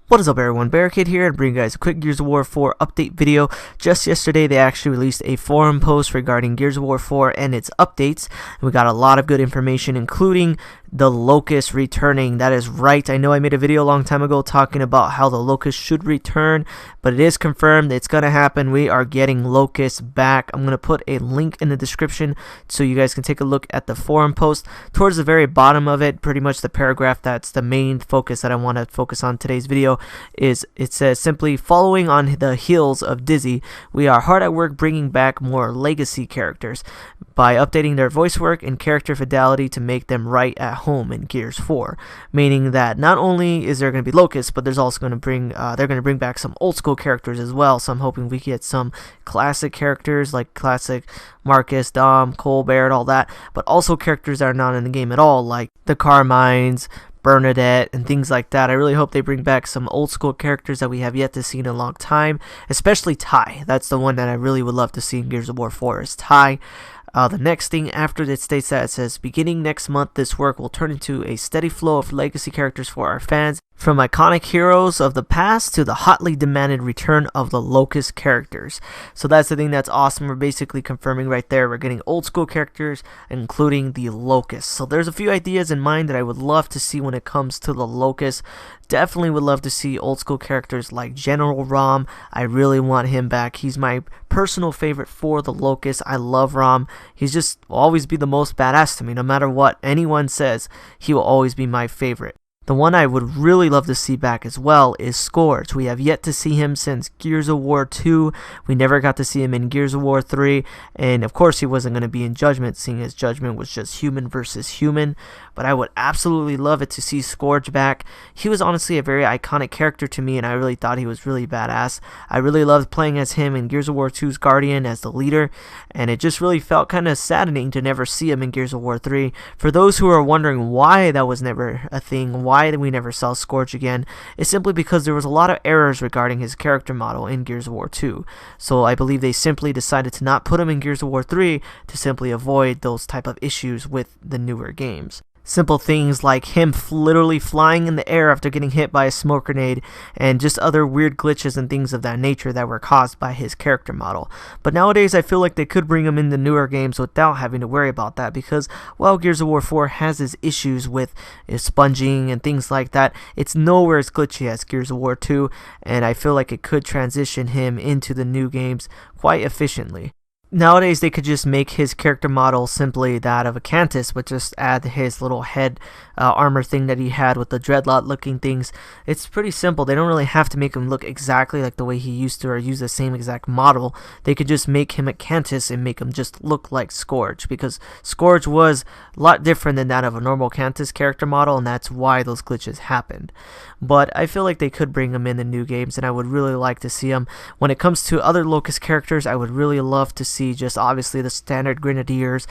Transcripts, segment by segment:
What is up everyone, Barricade here, and bring you guys a quick Gears of War 4 update video. Just yesterday they actually released a forum post regarding Gears of War 4 and its updates. We got a lot of good information, including the Locust returning. That is right, I know I made a video a long time ago talking about how the Locust should return, but it is confirmed, it's gonna happen. We are getting Locust back. I'm gonna put a link in the description so you guys can take a look at the forum post. Towards the very bottom of it, pretty much the paragraph that's the main focus that I want to focus on today's video, is it says simply, following on the heels of Dizzy, we are hard at work bringing back more legacy characters by updating their voice work and character fidelity to make them right at home in Gears 4. Meaning that not only is there going to be Locust, but there's also going to bring they're going to bring back some old school characters as well. So I'm hoping we get some classic characters like classic Marcus, Dom, Colbert, all that, but also characters that are not in the game at all, like the Carmines, Bernadette, and things like that. I really hope they bring back some old school characters that we have yet to see in a long time, especially Ty. That's the one that I really would love to see in Gears of War 4 is Ty. The next thing after it states that, it says, beginning next month, this work will turn into a steady flow of legacy characters for our fans, from iconic heroes of the past to the hotly demanded return of the Locust characters. So that's the thing that's awesome. We're basically confirming right there we're getting old school characters, including the Locust. So there's a few ideas in mind that I would love to see when it comes to the Locust. Definitely would love to see old school characters like General Rom. I really want him back. He's my personal favorite for the Locust. I love Rom. He's just always be the most badass to me. No matter what anyone says, he will always be my favorite. The one I would really love to see back as well is Scourge. We have yet to see him since Gears of War 2. We never got to see him in Gears of War 3. And of course he wasn't going to be in Judgment, seeing as Judgment was just human versus human. But I would absolutely love it to see Scourge back. He was honestly a very iconic character to me, and I really thought he was really badass. I really loved playing as him in Gears of War 2's Guardian as the leader. And it just really felt kind of saddening to never see him in Gears of War 3. For those who are wondering why that was never a thing, why we never saw Scourge again, is simply because there was a lot of errors regarding his character model in Gears of War 2. So I believe they simply decided to not put him in Gears of War 3 to simply avoid those type of issues with the newer games. Simple things like him literally flying in the air after getting hit by a smoke grenade, and just other weird glitches and things of that nature that were caused by his character model. But nowadays I feel like they could bring him in the newer games without having to worry about that, because while Gears of War 4 has its issues with sponging and things like that, it's nowhere as glitchy as Gears of War 2, and I feel like it could transition him into the new games quite efficiently. Nowadays they could just make his character model simply that of a Cantus, but just add his little head armor thing that he had with the dreadlock looking things. It's pretty simple. They don't really have to make him look exactly like the way he used to, or use the same exact model. They could just make him a Cantus and make him just look like Scourge, because Scourge was a lot different than that of a normal Cantus character model, and that's why those glitches happened. But I feel like they could bring him in the new games, and I would really like to see him. When it comes to other Locust characters, I would really love to see just obviously the standard Grenadiers,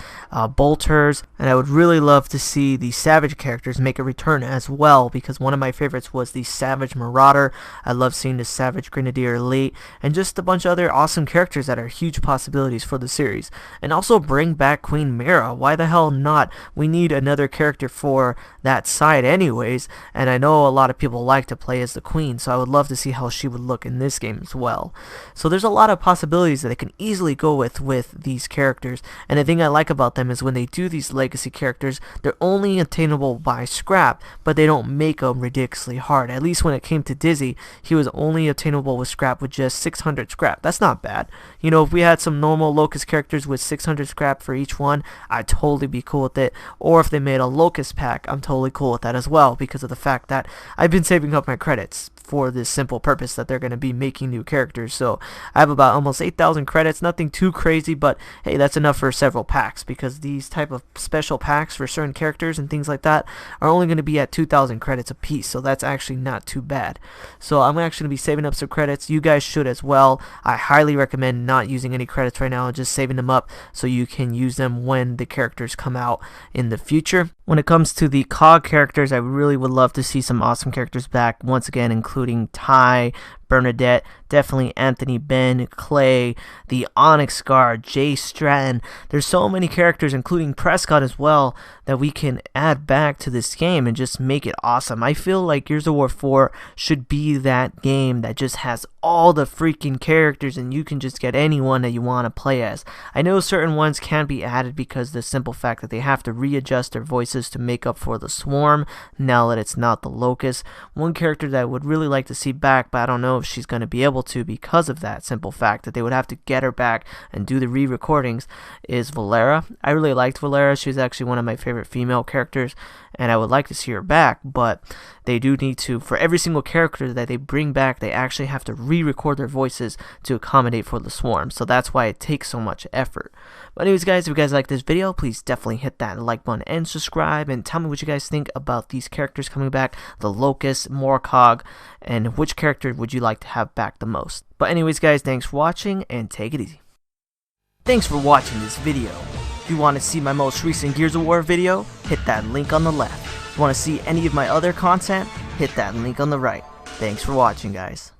Bolters, and I would really love to see the Savage characters make a return as well, because one of my favorites was the Savage Marauder. I love seeing the Savage Grenadier Elite, and just a bunch of other awesome characters that are huge possibilities for the series. And also bring back Queen Mara. Why the hell not? We need another character for that side anyways, and I know a lot of people like to play as the Queen, so I would love to see how she would look in this game as well. So there's a lot of possibilities that they can easily go with these characters, and the thing I like about them is when they do these legacy characters, they're only attainable by scrap, but they don't make them ridiculously hard. At least when it came to Dizzy, he was only attainable with scrap with just 600 scrap. That's not bad. You know, if we had some normal Locust characters with 600 scrap for each one, I'd totally be cool with it. Or if they made a Locust pack, I'm totally cool with that as well, because of the fact that I've been saving up my credits for this simple purpose that they're going to be making new characters. So I have about almost 8,000 credits, nothing too crazy, but hey, that's enough for several packs, because these type of special packs for certain characters and things like that are only going to be at 2,000 credits a piece, so that's actually not too bad. So I'm actually going to be saving up some credits. You guys should as well. I highly recommend not using any credits right now, just saving them up so you can use them when the characters come out in the future. When it comes to the COG characters, I really would love to see some awesome characters back once again, including Ty, Bernadette, definitely Anthony Ben, Clay, the Onyx Guard, Jay Stratton. There's so many characters, including Prescott as well, that we can add back to this game and just make it awesome. I feel like Gears of War 4 should be that game that just has all the freaking characters and you can just get anyone that you want to play as. I know certain ones can be added because the simple fact that they have to readjust their voices to make up for the Swarm now that it's not the Locust. One character that I would really like to see back, but I don't know if she's going to be able to because of that simple fact that they would have to get her back and do the re-recordings, is Valera. I really liked Valera. She was actually one of my favorite female characters and I would like to see her back, but they do need to, for every single character that they bring back, they actually have to re-record their voices to accommodate for the Swarm, so that's why it takes so much effort. But anyways guys, if you guys like this video, please definitely hit that like button and subscribe, and tell me what you guys think about these characters coming back, the Locust, more COG, and which character would you like to have back the most. But anyways guys, thanks for watching and take it easy. Thanks for watching this video. If you want to see my most recent Gears of War video, hit that link on the left. If you want to see any of my other content, hit that link on the right. Thanks for watching guys.